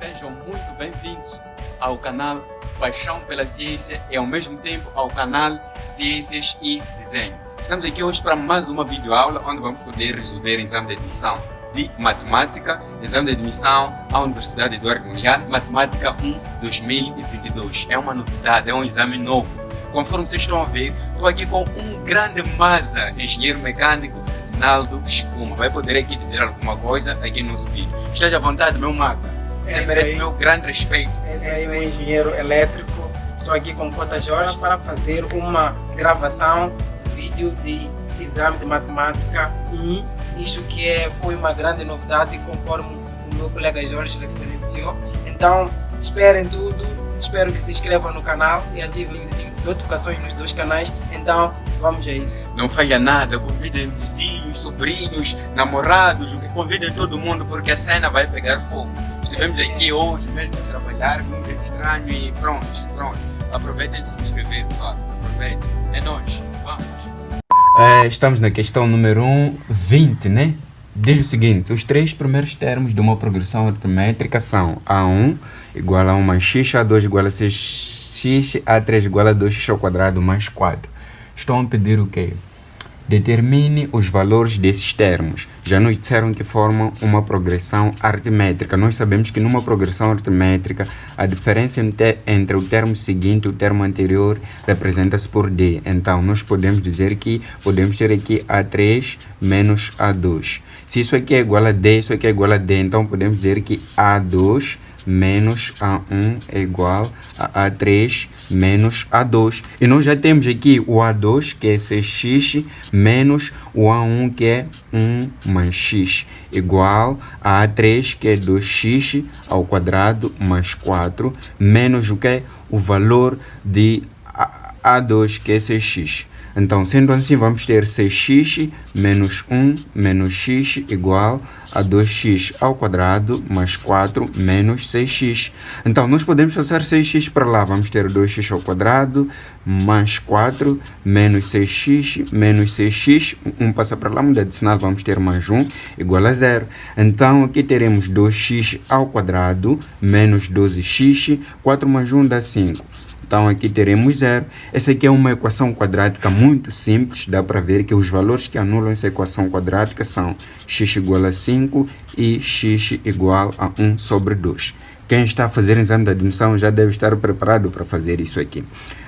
Sejam muito bem-vindos ao canal Paixão pela Ciência e ao mesmo tempo ao canal Ciências e Desenho. Estamos aqui hoje para mais uma videoaula onde vamos poder resolver o exame de admissão de Matemática, exame de admissão à Universidade Eduardo Mondlane, Matemática 1 2022. É uma novidade, é um exame novo. Conforme vocês estão a ver, estou aqui com um grande masa, engenheiro mecânico, Naldo Chikuma. Vai poder aqui dizer alguma coisa aqui no nosso vídeo. Esteja à vontade, meu masa. Você merece meu grande respeito. Esse aí, o engenheiro elétrico. Estou aqui com o Cota Jorge para fazer uma gravação do vídeo de exame de Matemática 1. Isto que foi uma grande novidade, conforme o meu colega Jorge referenciou. Então, esperem tudo. Espero que se inscrevam no canal e ativem o sininho de notificações nos dois canais. Então, vamos a isso. Não falha nada, convidem vizinhos, sobrinhos, namorados, convidem todo mundo porque a cena vai pegar fogo. Estivemos aqui hoje mesmo a trabalhar, muito estranho e pronto. Aproveitem e se inscrever, pessoal. Aproveitem. É nóis. Vamos. Estamos na questão número 20, né? Diz o seguinte: os três primeiros termos de uma progressão aritmétrica são A1 igual a 1 mais x, A2 igual a 6x, A3 igual a 2x ao quadrado mais 4. Estão a pedir o quê? Determine os valores desses termos. Já nos disseram que formam uma progressão aritmétrica. Nós sabemos que numa progressão aritmétrica a diferença entre o termo seguinte e o termo anterior representa-se por D. Então nós podemos dizer que podemos ter aqui A3 menos A2. Se isso aqui é igual a D, isso aqui é igual a D, então podemos dizer que A2 menos A1 é igual a A3 menos A2. E nós já temos aqui o A2, que é 6x, menos o A1, que é 1 mais x, igual a A3, que é 2x ao quadrado mais 4, menos o que é o valor de A2, que é 6x. Então, sendo assim, vamos ter 6x menos 1 menos x igual a 2x ao quadrado mais 4 menos 6x. Então, nós podemos passar 6x para lá. Vamos ter 2x ao quadrado mais 4 menos 6x menos 6x. 1 passa para lá, muda de sinal, vamos ter mais 1 igual a 0. Então, aqui teremos 2x ao quadrado menos 12x. 4 mais 1 dá 5. Então aqui teremos 0. Essa aqui é uma equação quadrática muito simples. Dá para ver que os valores que anulam essa equação quadrática são x igual a 5 e x igual a 1 sobre 2. Quem está a fazer exame de admissão já deve estar preparado para fazer isso aqui.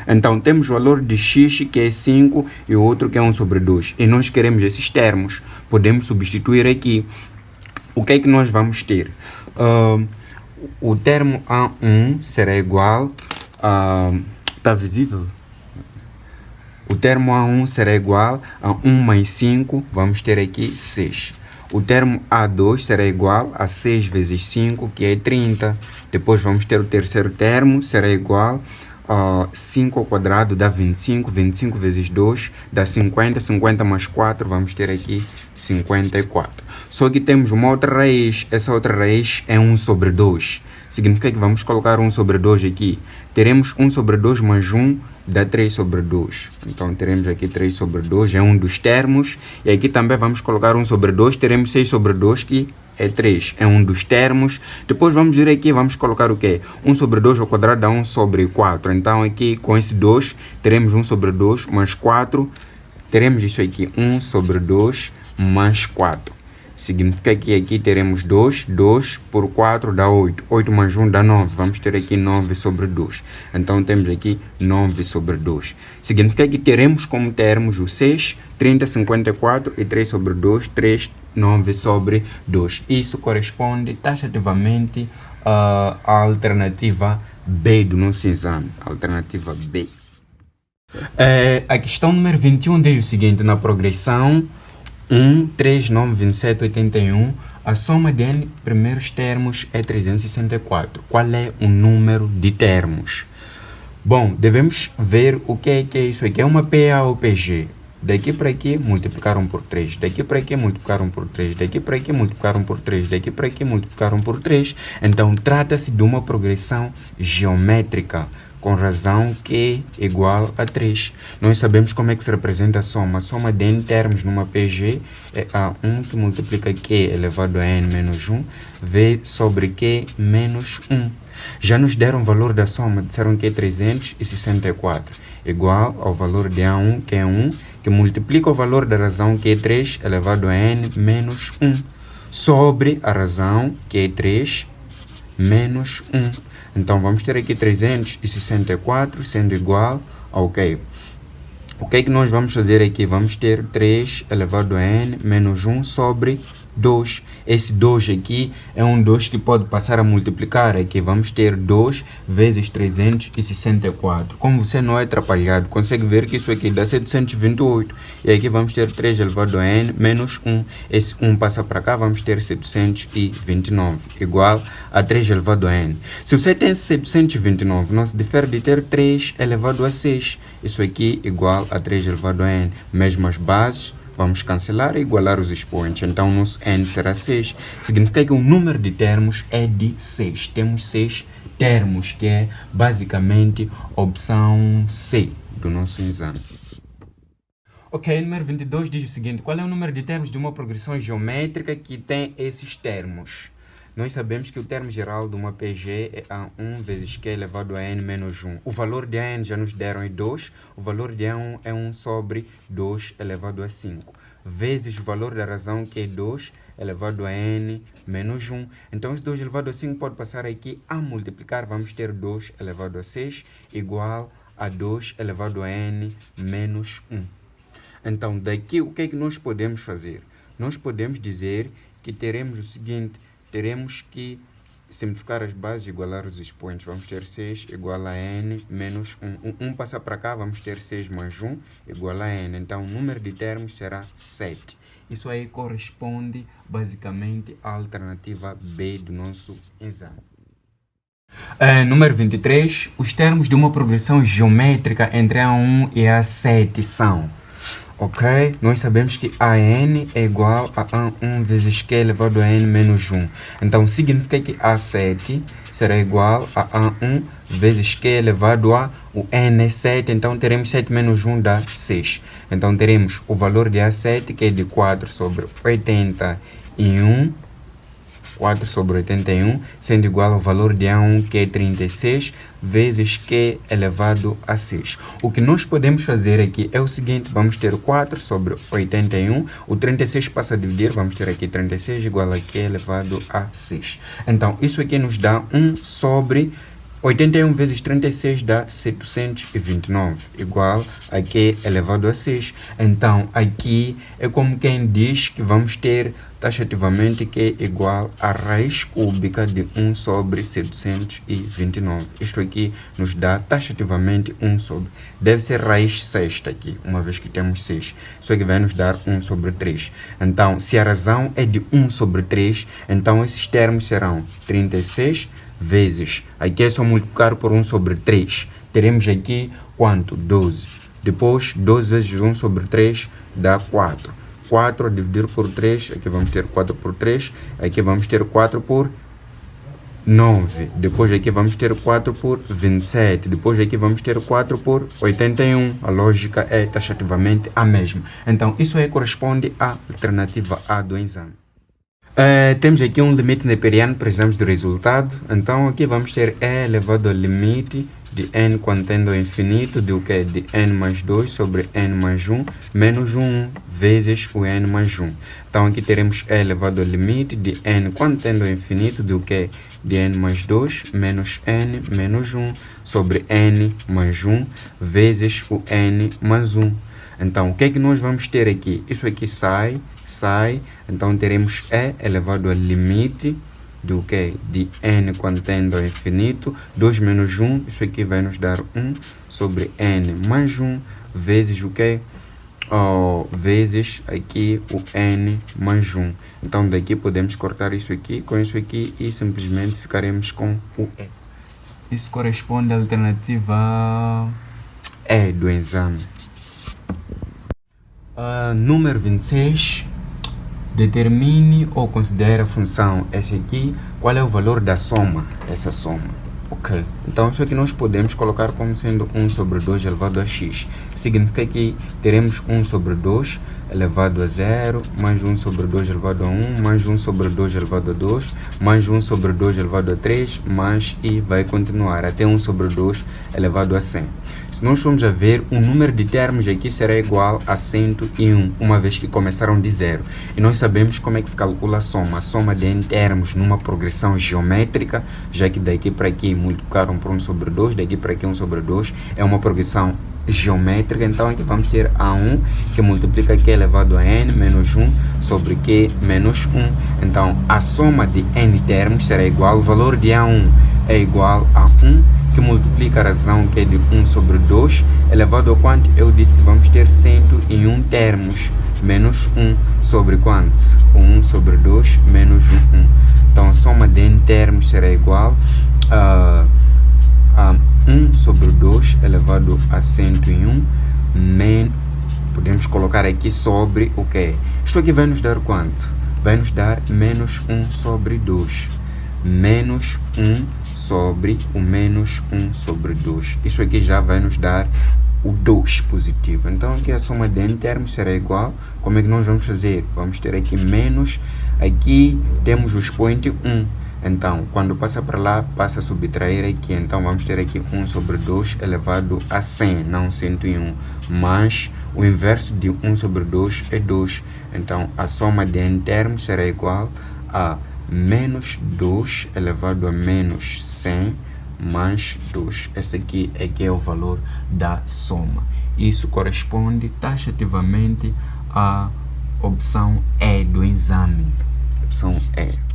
Então temos o valor de x, que é 5, e o outro que é 1 sobre 2. E nós queremos esses termos. Podemos substituir aqui. O que é que nós vamos ter? O termo A1 será igual a... Está visível? O termo A1 será igual a 1 mais 5, vamos ter aqui 6. O termo A2 será igual a 6 vezes 5, que é 30. Depois vamos ter o terceiro termo, será igual a 5 ao quadrado dá 25, 25 vezes 2 dá 50, 50 mais 4, vamos ter aqui 54. Só que temos uma outra raiz, essa outra raiz é 1 sobre 2. Significa que vamos colocar 1 sobre 2 aqui. Teremos 1 sobre 2 mais 1 dá 3 sobre 2. Então teremos aqui 3 sobre 2, é um dos termos. E aqui também vamos colocar 1 sobre 2, teremos 6 sobre 2, que é 3, é um dos termos. Depois vamos vir aqui, vamos colocar o quê? 1 sobre 2 ao quadrado dá 1 sobre 4. Então aqui com esse 2, teremos 1 sobre 2 mais 4. Teremos isso aqui, 1 sobre 2 mais 4. Significa que aqui teremos 2, 2 por 4 dá 8, 8 mais 1 dá 9, vamos ter aqui 9 sobre 2, então temos aqui 9 sobre 2. Significa que teremos como termos o 6, 30, 54 e 3 sobre 2, 3, 9 sobre 2. Isso corresponde taxativamente à alternativa B do nosso exame, alternativa B. A questão número 21 diz o seguinte: na progressão 1, 3, 9, 27, 81, a soma de n primeiros termos é 364. Qual é o número de termos? Bom, devemos ver o que é isso aqui. É uma PA ou PG. Daqui para aqui multiplicaram por 3. Daqui para aqui multiplicaram por 3. Daqui para aqui multiplicaram por 3. Daqui para aqui multiplicaram por 3. Então trata-se de uma progressão geométrica. com razão Q igual a 3. Nós sabemos como é que se representa a soma. A soma de n termos numa PG é A1 que multiplica Q elevado a n menos 1 V sobre Q menos 1. Já nos deram o valor da soma, disseram que é 364, igual ao valor de A1, que é 1, que multiplica o valor da razão que é 3 elevado a n menos 1, sobre a razão que é 3 menos 1. Então, vamos ter aqui 364 sendo igual ao quê? O que é que nós vamos fazer aqui? Vamos ter 3 elevado a n menos 1 sobre 2. Esse 2 aqui é um 2 que pode passar a multiplicar. Aqui vamos ter 2 vezes 364. Como você não é atrapalhado, consegue ver que isso aqui dá 728. E aqui vamos ter 3 elevado a n menos 1. Esse 1 passa para cá, vamos ter 729, igual a 3 elevado a n. Se você tem 729, não se difere de ter 3 elevado a 6. Isso aqui igual a 3 elevado a n. Mesmas bases, vamos cancelar e igualar os expoentes. Então, nosso n será 6. Significa que o número de termos é de 6. Temos 6 termos, que é basicamente opção C do nosso exame. Ok, número 22 diz o seguinte: qual é o número de termos de uma progressão geométrica que tem esses termos? Nós sabemos que o termo geral de uma PG é A1 vezes Q elevado a n menos 1. O valor de AN já nos deram é 2. O valor de A1 é 1 sobre 2 elevado a 5. Vezes o valor da razão que é 2 elevado a n menos 1. Então, esse 2 elevado a 5 pode passar aqui a multiplicar. Vamos ter 2 elevado a 6 igual a 2 elevado a n menos 1. Então, daqui o que é que nós podemos fazer? Nós podemos dizer que teremos o seguinte: teremos que simplificar as bases e igualar os expoentes. Vamos ter 6 igual a n menos 1. 1 passa para cá, vamos ter 6 mais 1 igual a n. Então, o número de termos será 7. Isso aí corresponde basicamente à alternativa B do nosso exame. Número 23. Os termos de uma progressão geométrica entre A1 e A7 são... Ok, nós sabemos que AN é igual a A1 vezes Q elevado a n menos 1. Então, significa que A7 será igual a A1 vezes Q elevado a o n é 7. Então, teremos 7 menos 1 dá 6. Então, teremos o valor de A7, que é de 4 sobre 81. 4 sobre 81, sendo igual ao valor de A1, que é 36, vezes Q elevado a 6. O que nós podemos fazer aqui é o seguinte: vamos ter 4 sobre 81, o 36 passa a dividir, vamos ter aqui 36 igual a Q elevado a 6. Então, isso aqui nos dá 1 sobre 81 vezes 36 dá 729, igual a Q elevado a 6. Então, aqui é como quem diz que vamos ter taxativamente Q igual a raiz cúbica de 1 sobre 729. Isto aqui nos dá taxativamente 1 sobre... Deve ser raiz sexta aqui, uma vez que temos 6. Isso aqui vai nos dar 1 sobre 3. Então, se a razão é de 1 sobre 3, então esses termos serão 36 vezes... Aqui é só multiplicar por 1 sobre 3. Teremos aqui quanto? 12. Depois, 12 vezes 1 sobre 3 dá 4. 4 a dividir por 3, aqui vamos ter 4 por 3, aqui vamos ter 4 por 9, depois aqui vamos ter 4 por 27, depois aqui vamos ter 4 por 81, a lógica é taxativamente a mesma. Então, isso aí corresponde à alternativa A do exame. Temos aqui um limite neperiano, precisamos do resultado, então aqui vamos ter E elevado ao limite de n quando tende ao infinito de o que? De n mais 2 sobre n mais 1 menos 1 vezes o n mais 1. Então aqui teremos E elevado ao limite de n quando tende ao infinito de o que? De n mais 2 menos n menos 1 sobre n mais 1 vezes o n mais 1. Então o que é que nós vamos ter aqui? Isso aqui sai, então teremos E elevado ao limite do que? De n quando tende ao infinito, 2 menos 1, isso aqui vai nos dar 1 sobre n mais 1, vezes o que? Vezes aqui o n mais 1. Então daqui podemos cortar isso aqui com isso aqui e simplesmente ficaremos com o E. Isso corresponde à alternativa E do exame. Número 26. Determine ou considere a função essa aqui. Qual é o valor da soma? Essa soma. Ok, então isso aqui nós podemos colocar como sendo 1 sobre 2 elevado a x. Significa que teremos 1 sobre 2 elevado a 0, mais 1 sobre 2 elevado a 1, mais 1 sobre 2 elevado a 2, mais 1 sobre 2 elevado a 3, mais e vai continuar até 1 sobre 2 elevado a 100. Se nós formos a ver, o número de termos aqui será igual a 101, uma vez que começaram de 0. E nós sabemos como é que se calcula a soma de n termos numa progressão geométrica, já que daqui para aqui multiplicaram por 1 sobre 2, daqui para aqui 1 sobre 2, é uma progressão geométrica. Então aqui vamos ter A1 que multiplica Q elevado a n menos 1 sobre Q menos 1. Então a soma de n termos será igual, o valor de A1 é igual a 1, que multiplica a razão que é de 1 sobre 2, elevado a quanto? Eu disse que vamos ter 101 termos, menos 1 sobre quanto? 1 sobre 2 menos 1. Então a soma de n termos será igual a 1 sobre 2 elevado a 101, podemos colocar aqui sobre o que? Isto aqui vai nos dar quanto? Vai nos dar menos 1 sobre 2. Menos 1 sobre o menos 1 sobre 2. Isso aqui já vai nos dar o 2 positivo. Então aqui a soma de n termos será igual. Como é que nós vamos fazer? Vamos ter aqui menos, aqui temos o expoente 1. Então, quando passa para lá, passa a subtrair aqui. Então, vamos ter aqui 1 sobre 2 elevado a 100, não 101. Mas o inverso de 1 sobre 2 é 2. Então, a soma de n termos será igual a menos 2 elevado a menos 100 mais 2. Esse aqui é que é o valor da soma. Isso corresponde taxativamente à opção E do exame. Opção E.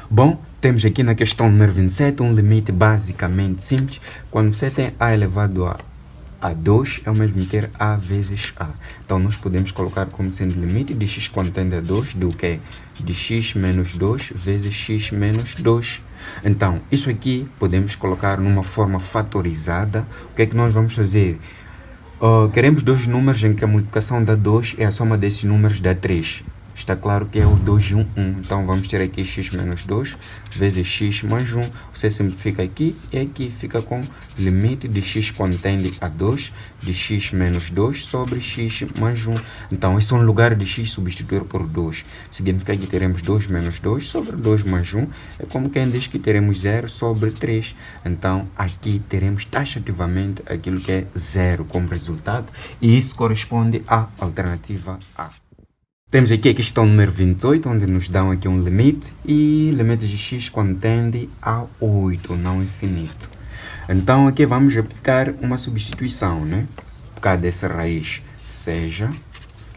Bom, temos aqui na questão número 27 um limite basicamente simples. Quando você tem A elevado a 2, é o mesmo ter A vezes A. Então, nós podemos colocar como sendo limite de x quando tende a 2, do que? De x menos 2 vezes x menos 2. Então, isso aqui podemos colocar numa forma fatorizada. O que é que nós vamos fazer? Queremos dois números em que a multiplicação dá 2 e a soma desses números dá 3. Está claro que é o 2 e 1. Então, vamos ter aqui x menos 2 vezes x mais 1. Você simplifica aqui e aqui fica com limite de x quando tende a 2 de x menos 2 sobre x mais 1. Então, esse é um lugar de x substituir por 2. Significa que teremos 2 menos 2 sobre 2 mais 1. É como quem diz que teremos 0 sobre 3. Então, aqui teremos taxativamente aquilo que é 0 como resultado. E isso corresponde à alternativa A. Temos aqui a questão número 28, onde nos dão aqui um limite, e limite de x quando tende a 8, não infinito. Então aqui vamos aplicar uma substituição, né? Por causa dessa raiz, seja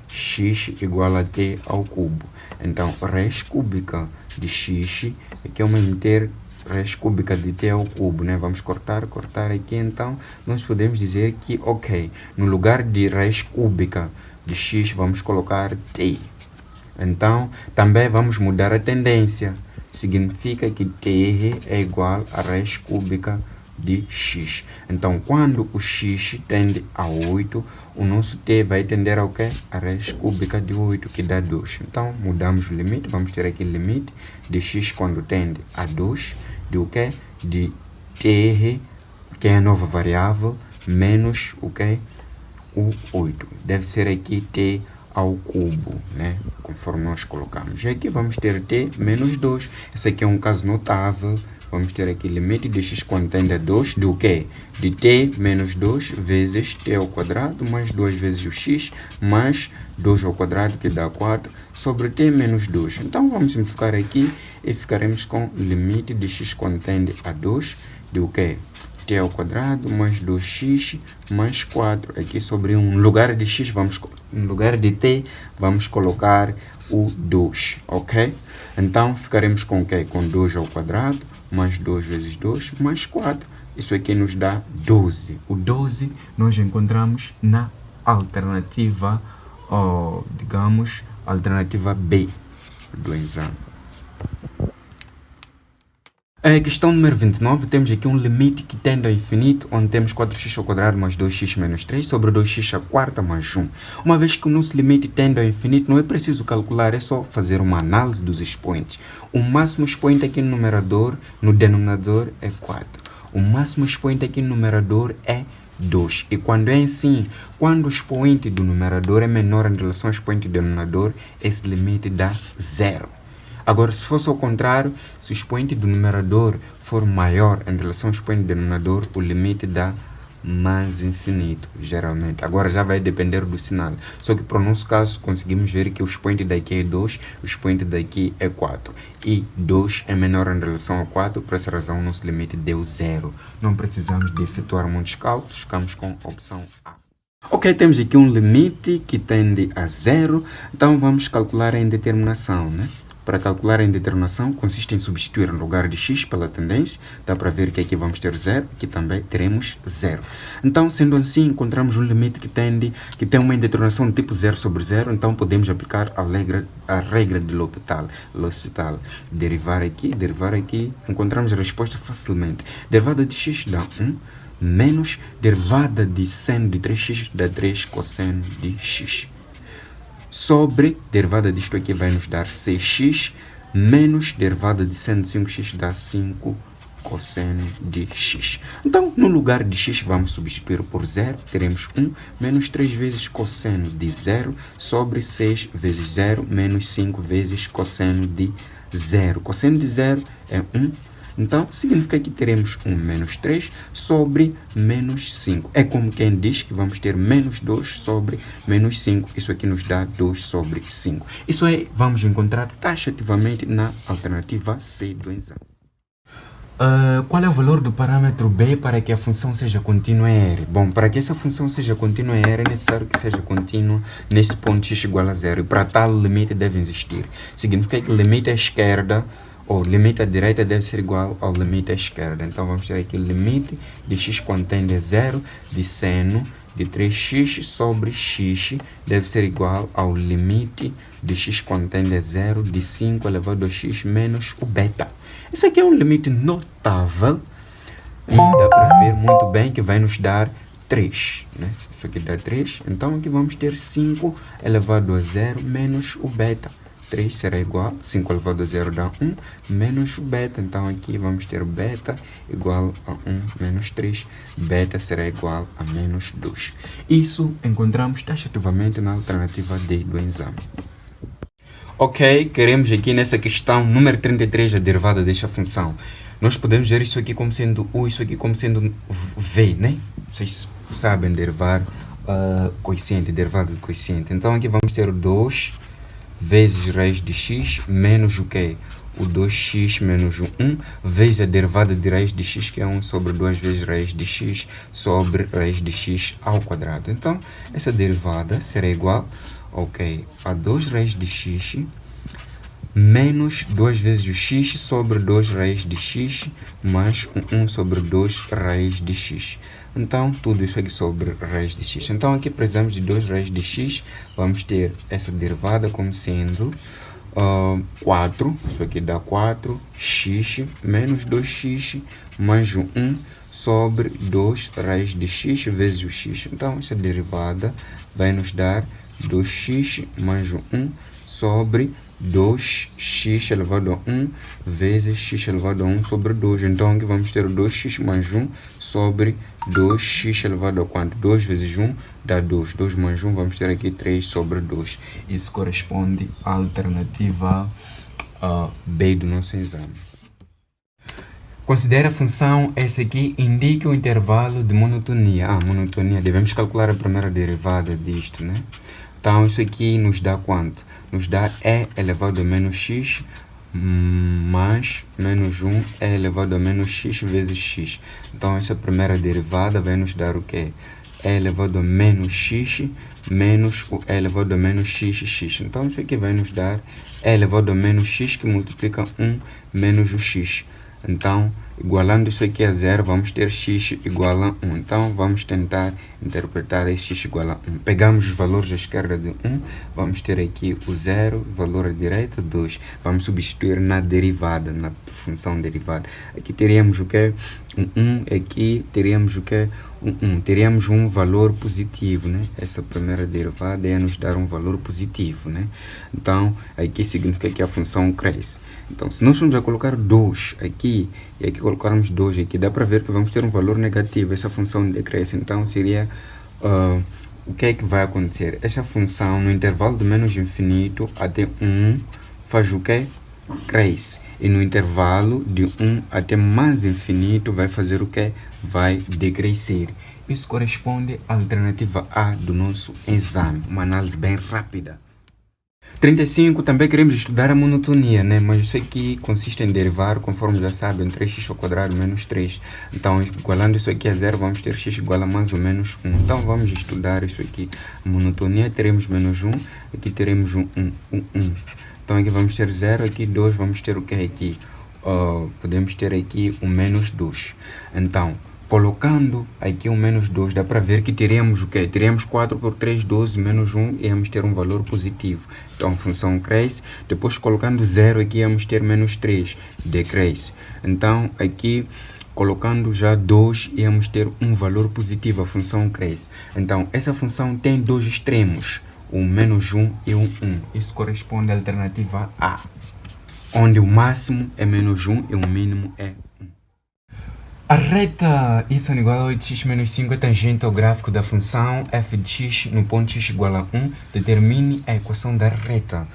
x igual a t ao cubo. Então raiz cúbica de x, aqui é o mesmo ter raiz cúbica de t ao cubo, né? Vamos cortar aqui, então nós podemos dizer que, ok, no lugar de raiz cúbica de x, vamos colocar t. Então, também vamos mudar a tendência. Significa que t é igual a raiz cúbica de x. Então, quando o x tende a 8, o nosso t vai tender ao quê? A raiz cúbica de 8, que dá 2. Então, mudamos o limite. Vamos ter aqui limite de x quando tende a 2, de o quê? De t, que é a nova variável, menos o quê? O 8. Deve ser aqui t ao cubo, né? Conforme nós colocamos. E aqui vamos ter t menos 2. Esse aqui é um caso notável. Vamos ter aqui limite de x quando tende a 2, do quê? De t menos 2 vezes t ao quadrado, mais 2 vezes o x, mais 2 ao quadrado, que dá 4, sobre t menos 2. Então, vamos simplificar aqui e ficaremos com limite de x quando tende a 2, do quê? T ao quadrado mais 2x mais 4. Aqui sobre um lugar de x, em lugar de t, vamos colocar o 2, ok? Então, ficaremos com o quê? Com 2 ao quadrado, mais 2 vezes 2, mais 4. Isso aqui nos dá 12. O 12 nós encontramos na alternativa, digamos, alternativa B do exame. A questão número 29, temos aqui um limite que tende ao infinito, onde temos 4x ao quadrado mais 2x menos 3 sobre 2x à quarta mais 1. Uma vez que o nosso limite tende ao infinito, não é preciso calcular, é só fazer uma análise dos expoentes. O máximo expoente aqui no numerador, no denominador, é 4. O máximo expoente aqui no numerador é 2. E quando é assim, quando o expoente do numerador é menor em relação ao expoente do denominador, esse limite dá 0. Agora, se fosse ao contrário, se o expoente do numerador for maior em relação ao expoente do denominador, o limite dá mais infinito, geralmente. Agora já vai depender do sinal. Só que para o nosso caso, conseguimos ver que o expoente daqui é 2, o expoente daqui é 4. E 2 é menor em relação a 4, por essa razão o nosso limite deu 0. Não precisamos de efetuar muitos cálculos, ficamos com a opção A. Ok, temos aqui um limite que tende a 0, então vamos calcular a indeterminação, né? Para calcular a indeterminação, consiste em substituir no lugar de x pela tendência. Dá para ver que aqui vamos ter 0, aqui também teremos 0. Então, sendo assim, encontramos um limite que tem uma indeterminação de tipo 0 sobre 0. Então, podemos aplicar a regra de L'Hopital. Derivar aqui, encontramos a resposta facilmente. Derivada de x dá 1, menos derivada de seno de 3x dá 3 cosseno de x. Sobre derivada disto aqui vai nos dar 6x, menos derivada de seno de 5x dá 5 cosseno de x. Então, no lugar de x, vamos substituir por 0. Teremos 1 menos 3 vezes cosseno de 0 sobre 6 vezes 0 menos 5 vezes cosseno de 0. Cosseno de 0 é 1. Então, significa que teremos 1 menos 3 sobre menos 5. É como quem diz que vamos ter menos 2 sobre menos 5. Isso aqui nos dá 2 sobre 5. Isso aí vamos encontrar taxativamente na alternativa C do exame. Qual é o valor do parâmetro B para que a função seja contínua em R? Bom, para que essa função seja contínua em R, é necessário que seja contínua nesse ponto x igual a 0. E para tal, o limite deve existir. Significa que o limite à esquerda, ou limite à direita, deve ser igual ao limite à esquerda. Então, vamos ter aqui o limite de x quando tende a 0 de seno de 3x sobre x deve ser igual ao limite de x quando tende a 0 de 5 elevado a x menos o beta. Esse aqui é um limite notável e dá para ver muito bem que vai nos dar 3. Né? Isso aqui dá 3. Então, aqui vamos ter 5 elevado a 0 menos o beta. 3 será igual, 5 elevado a 0 dá 1, menos o beta. Então, aqui vamos ter beta igual a 1 menos 3. Beta será igual a menos 2. Isso encontramos taxativamente na alternativa D do exame. Ok, queremos aqui nessa questão número 33 a derivada desta função. Nós podemos ver isso aqui como sendo U, isso aqui como sendo V, né? Vocês sabem derivar coeficiente, derivada de coeficiente. Então, aqui vamos ter 2 vezes raiz de x menos o quê? O 2x menos o 1 vezes a derivada de raiz de x, que é 1 sobre 2 vezes raiz de x sobre raiz de x ao quadrado. Então, essa derivada será igual, ok, a 2 raiz de x menos 2 vezes o x sobre 2 raiz de x mais 1 sobre 2 raiz de x. Então, tudo isso aqui sobre raiz de x. Então, aqui precisamos de 2 raiz de x. Vamos ter essa derivada como sendo 4. Isso aqui dá 4x menos 2x mais 1 sobre 2 raiz de x vezes o x. Então, essa derivada vai nos dar 2x mais 1 sobre 2x elevado a 1 vezes x elevado a 1 sobre 2. Então, aqui vamos ter 2x mais 1 sobre 2x elevado a quanto? 2 vezes 1 dá 2. 2 mais 1, vamos ter aqui 3 sobre 2. Isso corresponde à alternativa B do nosso exame. Considere a função essa aqui, indique o intervalo de monotonia. Monotonia, devemos calcular a primeira derivada disto, né? Então, isso aqui nos dá quanto? Nos dá e elevado a menos x mais menos 1 e elevado a menos x vezes x. Então, essa primeira derivada vai nos dar o quê? E elevado a menos x menos o e elevado a menos x. Então, isso aqui vai nos dar e elevado a menos x que multiplica 1 menos o x. Então, Igualando isso aqui a 0, vamos ter x igual a 1. Então, vamos tentar interpretar esse x igual a 1. Pegamos os valores à esquerda de 1, vamos ter aqui o 0, valor à direita, 2. Vamos substituir na derivada, na função derivada. Aqui teríamos o que? Um 1, aqui teríamos o que? Um 1. Teríamos um valor positivo, né? Essa primeira derivada é nos dar um valor positivo, né? Então, aqui significa que a função cresce. Então, se nós vamos a colocar 2 aqui, e aqui colocarmos 2 aqui, dá para ver que vamos ter um valor negativo, essa função decresce. Então, seria, o que é que vai acontecer? Essa função, no intervalo de menos infinito até 1, faz o quê? Cresce. E no intervalo de 1 até mais infinito, vai fazer o quê? Vai decrescer. Isso corresponde à alternativa A do nosso exame, uma análise bem rápida. 35, também queremos estudar a monotonia, né? Mas isso aqui consiste em derivar, conforme já sabem, 3x ao quadrado menos 3. Então, igualando isso aqui a 0, vamos ter x igual a mais ou menos 1. Então, vamos estudar isso aqui. A monotonia, teremos menos 1, aqui teremos um 1. Então, aqui vamos ter 0, aqui 2, vamos ter o que aqui? Podemos ter aqui o menos 2. Então, colocando aqui o menos 2, dá para ver que teremos o quê? Teremos 4 por 3, 12, menos 1, e vamos ter um valor positivo. Então, a função cresce. Depois, colocando 0 aqui, vamos ter menos 3, decresce. Então, aqui, colocando já 2, vamos ter um valor positivo, a função cresce. Então, essa função tem dois extremos, o menos 1 e o 1. Isso corresponde à alternativa A, onde o máximo é menos 1 e o mínimo é 1. A reta y igual a 8x menos 5 é tangente ao gráfico da função f de x no ponto x igual a 1. Determine a equação da reta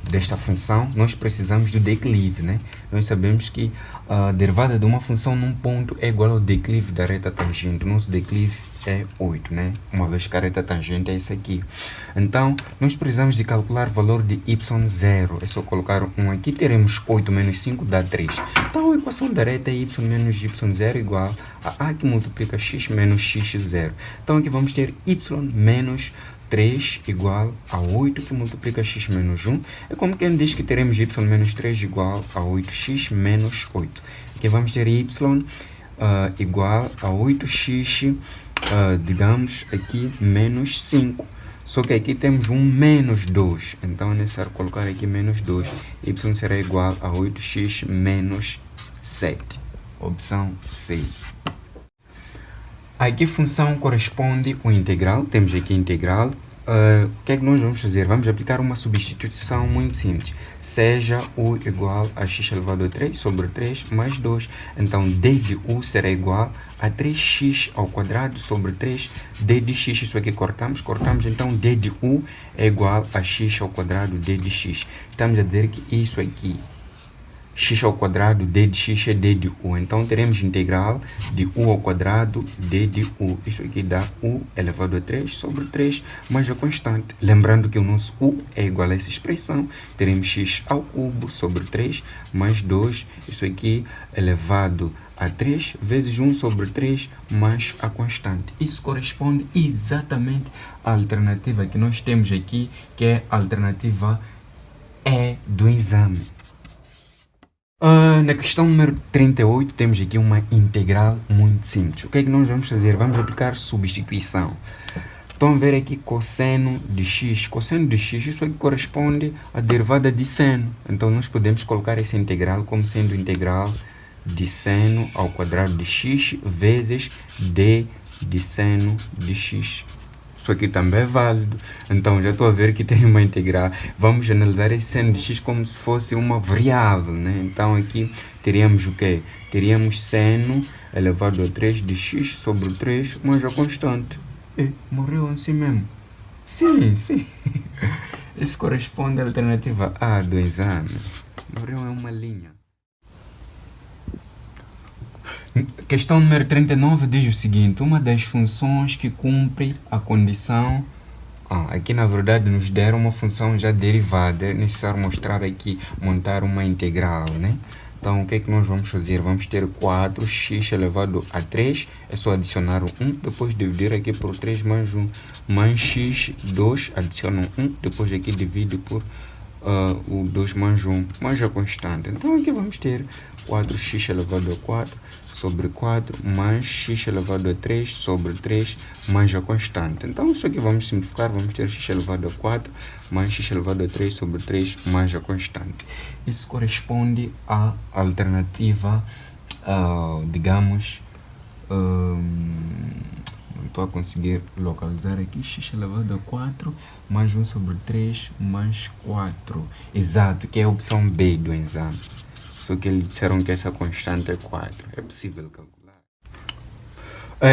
desta função. Nós precisamos do declive, né? Nós sabemos que a derivada de uma função num ponto é igual ao declive da reta tangente. O nosso declive é 8, né? Uma vez que a reta tangente é isso aqui. Então, nós precisamos de calcular o valor de y0. É só colocar 1 aqui. Teremos 8 menos 5 dá 3. Então, a equação da reta é y menos y0 igual a A que multiplica x menos x0. Então, aqui vamos ter y menos 3 igual a 8 que multiplica x menos 1. É como quem diz que teremos y menos 3 igual a 8x menos 8. Aqui vamos ter y igual a 8x, digamos, aqui menos 5. Só que aqui temos um menos 2. Então é necessário colocar aqui menos 2. Y será igual a 8x menos 7. Opção C. A que função corresponde o integral? Temos aqui integral. O que é que nós vamos fazer? Vamos aplicar uma substituição muito simples. Seja u igual a x elevado a 3 sobre 3 mais 2. Então, d de u será igual a 3x ao quadrado sobre 3. D de x, isso aqui cortamos. Então, d de u é igual a x ao quadrado d de x. Estamos a dizer que isso aqui, x ao quadrado, d de x é d de u. Então, teremos integral de u ao quadrado, d de u. Isso aqui dá u elevado a 3 sobre 3, mais a constante. Lembrando que o nosso u é igual a essa expressão. Teremos x ao cubo sobre 3, mais 2. Isso aqui elevado a 3 vezes 1 sobre 3, mais a constante. Isso corresponde exatamente à alternativa que nós temos aqui, que é a alternativa E do exame. Na questão número 38, temos aqui uma integral muito simples. O que é que nós vamos fazer? Vamos aplicar substituição. Estão a ver aqui cosseno de x. Cosseno de x, isso aqui corresponde à derivada de seno. Então, nós podemos colocar essa integral como sendo integral de seno ao quadrado de x vezes d de seno de x. Isso aqui também é válido. Então, já estou a ver que tem uma integral. Vamos analisar esse seno de x como se fosse uma variável, né? Então, aqui teríamos o quê? Teríamos seno elevado a 3 de x sobre 3, mais a constante. Morreu assim mesmo? Sim. Isso corresponde à alternativa A do exame. Morreu é uma linha. Questão número 39 diz o seguinte: uma das funções que cumpre a condição... aqui na verdade nos deram uma função já derivada. É necessário mostrar aqui, montar uma integral, né? Então, o que é que nós vamos fazer? Vamos ter 4x elevado a 3. É só adicionar o 1, depois dividir aqui por 3 mais 1. Mais x, 2, adiciona um 1, depois aqui divide por o 2 mais 1 mais a constante. Então aqui vamos ter 4x elevado a 4 sobre 4 mais x elevado a 3 sobre 3 mais a constante. Então isso aqui vamos simplificar, vamos ter x elevado a 4 mais x elevado a 3 sobre 3 mais a constante. Isso corresponde à alternativa, digamos, não estou a conseguir localizar aqui, x elevado a 4 mais 1 sobre 3 mais 4. Exato, que é a opção B do exame. Só que eles disseram que essa constante é 4. É possível calcular.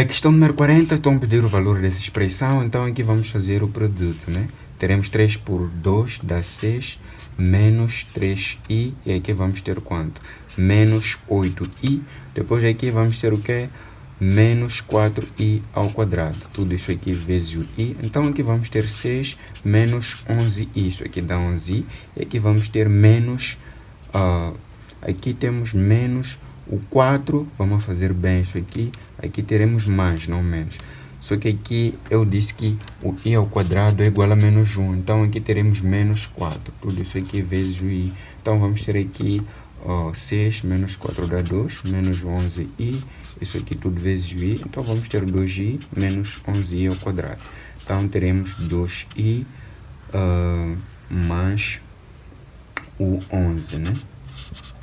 Questão número 40, estão a pedir o valor dessa expressão, então aqui vamos fazer o produto, né? Teremos 3 por 2 dá 6, menos 3i, e aqui vamos ter quanto? Menos 8i. Depois aqui vamos ter o quê? Menos 4i ao quadrado. Tudo isso aqui vezes o i. Então aqui vamos ter 6 menos 11i. Isso aqui dá 11i. E aqui vamos ter menos... aqui temos menos o 4. Vamos fazer bem isso aqui. Aqui teremos mais, não menos. Só que aqui eu disse que o i ao quadrado é igual a menos 1. Então aqui teremos menos 4. Tudo isso aqui vezes o i. Então vamos ter aqui 6 menos 4 dá 2, menos 11i. Isso aqui tudo vezes o i. Então vamos ter 2i menos 11i ao quadrado. Então teremos 2i mais o 11, né?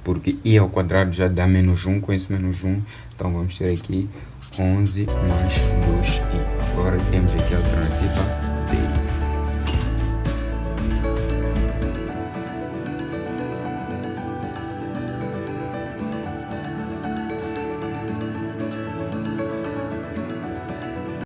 Porque i ao quadrado já dá menos 1, com esse menos 1. Então vamos ter aqui 11 mais 2i. Agora temos aqui a alternativa D.